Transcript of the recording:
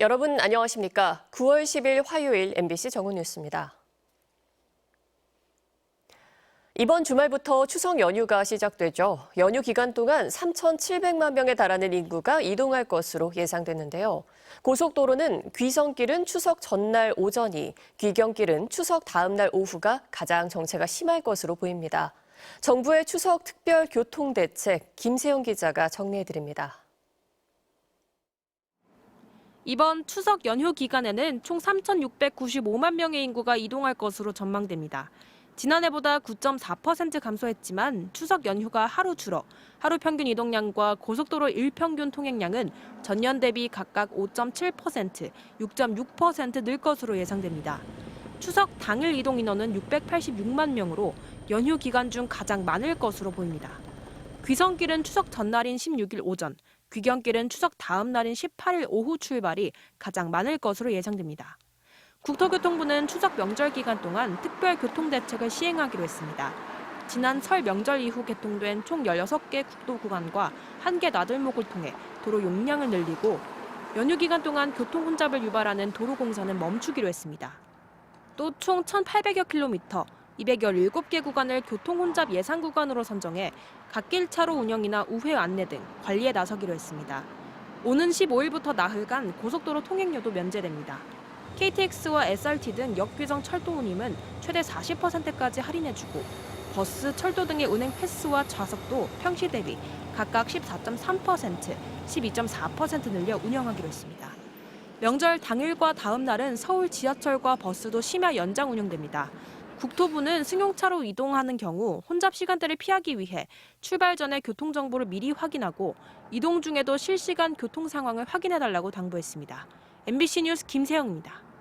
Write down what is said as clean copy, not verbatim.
여러분 안녕하십니까? 9월 10일 화요일 MBC 정오 뉴스입니다. 이번 주말부터 추석 연휴가 시작되죠. 연휴 기간 동안 3,700만 명에 달하는 인구가 이동할 것으로 예상됐는데요. 고속도로는 귀성길은 추석 전날 오전이, 귀경길은 추석 다음 날 오후가 가장 정체가 심할 것으로 보입니다. 정부의 추석 특별 교통 대책 김세영 기자가 정리해드립니다. 이번 추석 연휴 기간에는 총 3,695만 명의 인구가 이동할 것으로 전망됩니다. 지난해보다 9.4% 감소했지만 추석 연휴가 하루 줄어 하루 평균 이동량과 고속도로 일평균 통행량은 전년 대비 각각 5.7%, 6.6% 늘 것으로 예상됩니다. 추석 당일 이동 인원은 686만 명으로 연휴 기간 중 가장 많을 것으로 보입니다. 귀성길은 추석 전날인 16일 오전, 귀경길은 추석 다음 날인 18일 오후 출발이 가장 많을 것으로 예상됩니다. 국토교통부는 추석 명절 기간 동안 특별 교통대책을 시행하기로 했습니다. 지난 설 명절 이후 개통된 총 16개 국도 구간과 1개 나들목을 통해 도로 용량을 늘리고 연휴 기간 동안 교통 혼잡을 유발하는 도로 공사는 멈추기로 했습니다. 또 총 1,800여 킬로미터, 217개 구간을 교통 혼잡 예상 구간으로 선정해 갓길 차로 운영이나 우회 안내 등 관리에 나서기로 했습니다. 오는 15일부터 나흘간 고속도로 통행료도 면제됩니다. KTX와 SRT 등 역규정 철도 운임은 최대 40%까지 할인해주고 버스, 철도 등의 은행 패스와 좌석도 평시 대비 각각 14.3%, 12.4% 늘려 운영하기로 했습니다. 명절 당일과 다음 날은 서울 지하철과 버스도 심야 연장 운영됩니다. 국토부는 승용차로 이동하는 경우 혼잡 시간대를 피하기 위해 출발 전에 교통정보를 미리 확인하고 이동 중에도 실시간 교통 상황을 확인해달라고 당부했습니다. MBC 뉴스 김세영입니다.